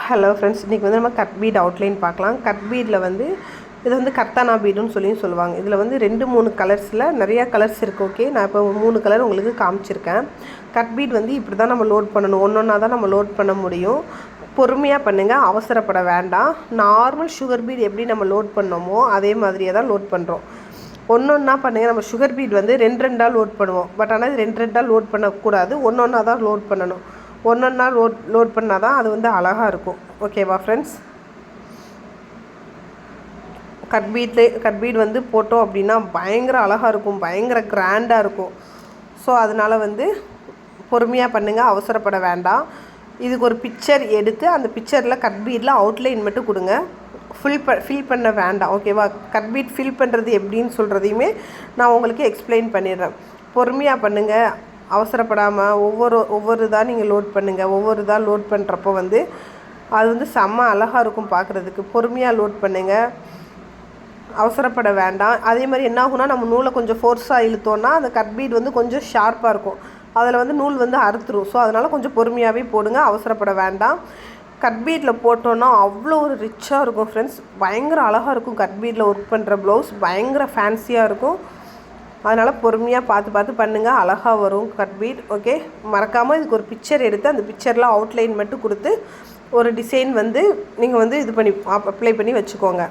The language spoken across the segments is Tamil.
ஹலோ ஃப்ரெண்ட்ஸ், இன்றைக்கி வந்து நம்ம கட் பீட் அவுட்லைன் பார்க்கலாம். கட் பீடில் வந்து இது வந்து கர்தானா பீடுன்னு சொல்லுவாங்க. இதில் வந்து 2-3 கலர்ஸில் நிறையா கலர்ஸ் இருக்குது. ஓகே, நான் இப்போ 3 கலர் உங்களுக்கு காமிச்சிருக்கேன். கட் பீட் வந்து இப்படி தான் நம்ம லோட் பண்ணணும். ஒன்றா தான் நம்ம லோட் பண்ண முடியும். பொறுமையாக பண்ணுங்கள், அவசரப்பட வேண்டாம். நார்மல் சுகர் பீட் எப்படி நம்ம லோட் பண்ணோமோ அதே மாதிரியே தான் லோட் பண்ணுறோம். ஒன்றா பண்ணுங்கள். நம்ம சுகர் பீட் வந்து 2 லோட் பண்ணுவோம். பட் ஆனால் இது 2 லோட் பண்ணக்கூடாது. ஒன்றா தான் லோட் பண்ணணும். ஒன்றா லோட் பண்ணால் தான் அது வந்து அழகாக இருக்கும். ஓகேவா ஃப்ரெண்ட்ஸ்? கட் பீட் வந்து போட்டோம் அப்படின்னா பயங்கர அழகாக இருக்கும், பயங்கர கிராண்டாக இருக்கும். ஸோ அதனால் வந்து பொறுமையாக பண்ணுங்கள், அவசரப்பட வேண்டாம். இதுக்கு ஒரு பிக்சர் எடுத்து அந்த பிக்சரில் கட் பீடில் அவுட்லைன் மட்டும் கொடுங்க. ஃபில் பண்ண வேண்டாம். ஓகேவா? கட் பீட் ஃபில் பண்ணுறது எப்படின்னு சொல்கிறதையுமே நான் உங்களுக்கு எக்ஸ்பிளைன் பண்ணிடுறேன். பொறுமையாக பண்ணுங்கள், அவசரப்படாமல் ஒவ்வொரு இதாக நீங்கள் லோட் பண்ணுங்கள். ஒவ்வொரு இதாக லோட் பண்ணுறப்போ வந்து அது வந்து செம்ம அழகாக இருக்கும் பார்க்குறதுக்கு. பொறுமையாக லோட் பண்ணுங்கள், அவசரப்பட வேண்டாம். அதே மாதிரி என்ன ஆகுனா, நம்ம நூலை கொஞ்சம் ஃபோர்ஸாக இழுத்தோன்னா அந்த கட் பீட் வந்து கொஞ்சம் ஷார்ப்பாக இருக்கும். அதில் வந்து நூல் வந்து அறுத்துரும். ஸோ அதனால் கொஞ்சம் பொறுமையாகவே போடுங்க, அவசரப்பட வேண்டாம். கட் பீடில் போட்டோன்னா அவ்வளோ ஒரு ரிச்சாக இருக்கும் ஃப்ரெண்ட்ஸ். பயங்கர அழகாக இருக்கும். கட் பீடில் ஒர்க் பண்ணுற ப்ளவுஸ் பயங்கர ஃபேன்சியாக இருக்கும். அதனால் பொறுமையாக பார்த்து பண்ணுங்கள், அழகாக வரும் கட் பீட். ஓகே, மறக்காமல் இதுக்கு ஒரு பிக்சர் எடுத்து அந்த பிக்சரில் அவுட்லைன் மட்டும் கொடுத்து ஒரு டிசைன் வந்து நீங்கள் வந்து இது பண்ணி அப்ளை பண்ணி வச்சுக்கோங்க.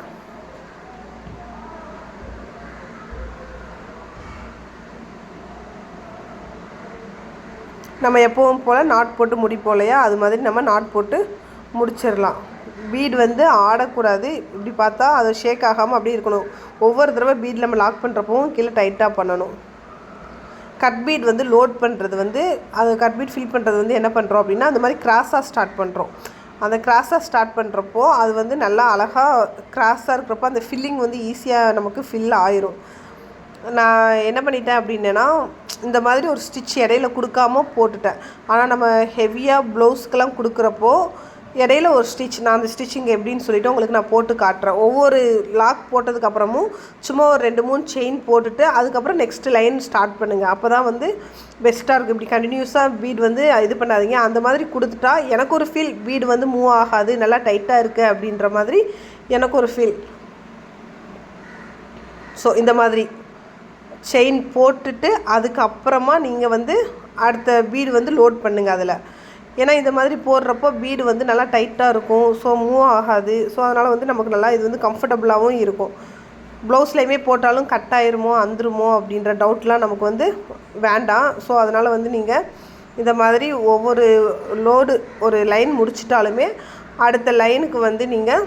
நம்ம எப்பவும் போல் நாட் போட்டு முடிப்போம் இல்லையா, அது மாதிரி நம்ம நாட் போட்டு முடிச்சிடலாம். பீட் வந்து ஆடக்கூடாது. இப்படி பார்த்தா அது ஷேக் ஆகாமல் அப்படியே இருக்கணும். ஒவ்வொரு தடவை பீட் நம்ம லாக் பண்ணுறப்பவும் கீழே டைட்டாக பண்ணணும். கட் பீட் வந்து லோட் பண்ணுறது வந்து அது கட் பீட் ஃபில் பண்ணுறது வந்து என்ன பண்ணுறோம் அப்படின்னா, அந்த மாதிரி கிராஸாக ஸ்டார்ட் பண்ணுறோம். அந்த கிராஸாக ஸ்டார்ட் பண்ணுறப்போ அது வந்து நல்லா அழகாக கிராஸாக இருக்கிறப்போ அந்த ஃபில்லிங் வந்து ஈஸியாக நமக்கு ஃபில் ஆயிரும். நான் என்ன பண்ணிட்டேன் அப்படின்னா, இந்த மாதிரி ஒரு ஸ்டிச் இடையில கொடுக்காம போட்டுட்டேன். ஆனால் நம்ம ஹெவியாக ப்ளவுஸ்க்கெல்லாம் கொடுக்குறப்போ இடையில ஒரு ஸ்டிச், நான் அந்த ஸ்டிச்சிங் எப்படின்னு சொல்லிவிட்டு உங்களுக்கு நான் போட்டு காட்டுறேன். ஒவ்வொரு லாக் போட்டதுக்கப்புறமும் சும்மா ஒரு 2-3 செயின் போட்டுட்டு அதுக்கப்புறம் நெக்ஸ்ட்டு லைன் ஸ்டார்ட் பண்ணுங்கள். அப்போ தான் வந்து பெஸ்ட்டாக இருக்கும். இப்படி கண்டினியூஸாக பீட் வந்து இது பண்ணாதீங்க. அந்த மாதிரி கொடுத்துட்டா எனக்கு ஒரு ஃபீல், பீடு வந்து மூவ் ஆகாது, நல்லா டைட்டாக இருக்குது அப்படின்ற மாதிரி எனக்கு ஒரு ஃபீல். ஸோ இந்த மாதிரி செயின் போட்டுட்டு அதுக்கப்புறமா நீங்கள் வந்து அடுத்த பீடு வந்து லோட் பண்ணுங்கள் அதில். ஏன்னா இந்த மாதிரி போடுறப்போ பீடு வந்து நல்லா டைட்டாக இருக்கும். ஸோ மூவ் ஆகாது. ஸோ அதனால் வந்து நமக்கு நல்லா இது வந்து கம்ஃபர்டபுளாகவும் இருக்கும். ப்ளவுஸ்லையுமே போட்டாலும் கட் ஆயிருமோ வந்துருமோ அப்படின்ற டவுட்லாம் நமக்கு வந்து வேண்டாம். ஸோ அதனால் வந்து நீங்கள் இந்த மாதிரி ஒவ்வொரு லோடு ஒரு லைன் முடிச்சிட்டாலுமே அடுத்த லைனுக்கு வந்து நீங்கள்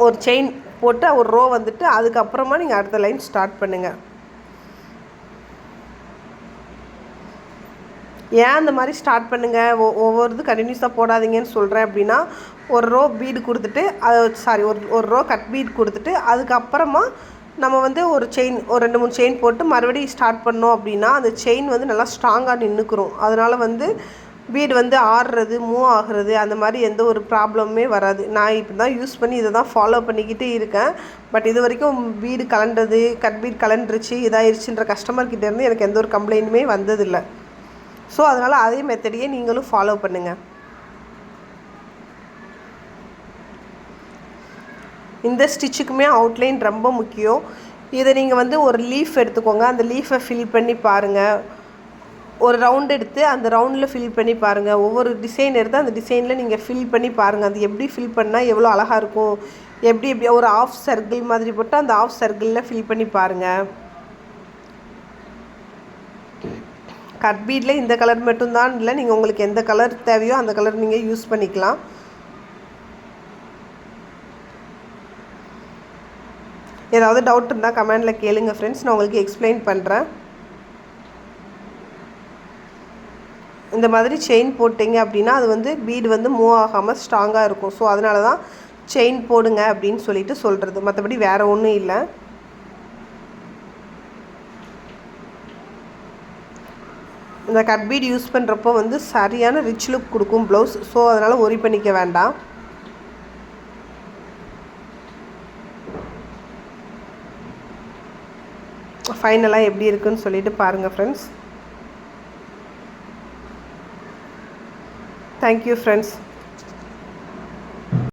ஒரு செயின் போட்டு ஒரு ரோ வந்துட்டு அதுக்கப்புறமா நீங்கள் அடுத்த லைன் ஸ்டார்ட் பண்ணுங்கள். ஏன் அந்த மாதிரி ஸ்டார்ட் பண்ணுங்கள், ஒவ்வொரு இது கண்டினியூஸாக போடாதீங்கன்னு சொல்கிறேன் அப்படின்னா, ஒரு ரோ பீடு கொடுத்துட்டு ஒரு ரோ கட் பீட் கொடுத்துட்டு அதுக்கப்புறமா நம்ம வந்து ஒரு செயின் ஒரு 2-3 செயின் போட்டு மறுபடியும் ஸ்டார்ட் பண்ணோம் அப்படின்னா அந்த செயின் வந்து நல்லா ஸ்ட்ராங்காக நின்றுக்கிறோம். அதனால் வந்து பீடு வந்து ஆடுறது மூவ் ஆகுறது அந்த மாதிரி எந்த ஒரு ப்ராப்ளமுமே வராது. நான் இப்படி தான் யூஸ் பண்ணி இதை தான் ஃபாலோ பண்ணிக்கிட்டே இருக்கேன். பட் இது வரைக்கும் பீடு கலண்டது, கட் பீட் கலண்டுருச்சு, இதாகிடுச்சுன்ற கஸ்டமர்கிட்டேருந்து எனக்கு எந்த ஒரு கம்ப்ளைண்ட்டுமே வந்ததில்லை. ஸோ அதனால் அதே மெத்தடையே நீங்களும் ஃபாலோ பண்ணுங்கள். இந்த ஸ்டிச்சுக்குமே அவுட்லைன் ரொம்ப முக்கியம். இதை நீங்கள் வந்து ஒரு லீஃப் எடுத்துக்கோங்க, அந்த லீஃபை ஃபில் பண்ணி பாருங்கள். ஒரு ரவுண்ட் எடுத்து அந்த ரவுண்டில் ஃபில் பண்ணி பாருங்கள். ஒவ்வொரு டிசைன் எடுத்து அந்த டிசைனில் நீங்கள் ஃபில் பண்ணி பாருங்கள். அது எப்படி ஃபில் பண்ணால் எவ்வளோ அழகாக இருக்கும். எப்படி ஒரு ஆஃப் சர்க்கிள் மாதிரி போட்டு அந்த ஆஃப் சர்க்கிளில் ஃபில் பண்ணி பாருங்கள். கட் பீடில் இந்த கலர் மட்டும்தான் இல்லை, நீங்கள் உங்களுக்கு எந்த கலர் தேவையோ அந்த கலர் நீங்கள் யூஸ் பண்ணிக்கலாம். ஏதாவது டவுட் இருந்தால் கமெண்டில் கேளுங்க ஃப்ரெண்ட்ஸ், நான் உங்களுக்கு எக்ஸ்பிளைன் பண்ணுறேன். இந்த மாதிரி செயின் போட்டிங்க அப்படின்னா அது வந்து பீடு வந்து மூவ் ஆகாமல் ஸ்ட்ராங்காக இருக்கும். ஸோ அதனால தான் செயின் போடுங்க அப்படின்னு சொல்லிட்டு சொல்கிறது, மற்றபடி வேறு ஒன்றும் இல்லை. இந்த கட் பீட் யூஸ் பண்ணுறப்போ வந்து சரியான ரிச் லுக் கொடுக்கும் ப்ளவுஸ். ஸோ அதனால் ஒரி பண்ணிக்க வேண்டாம். ஃபைனலாக எப்படி இருக்குன்னு சொல்லிட்டு பாருங்கள் ஃப்ரெண்ட்ஸ். Thank you friends.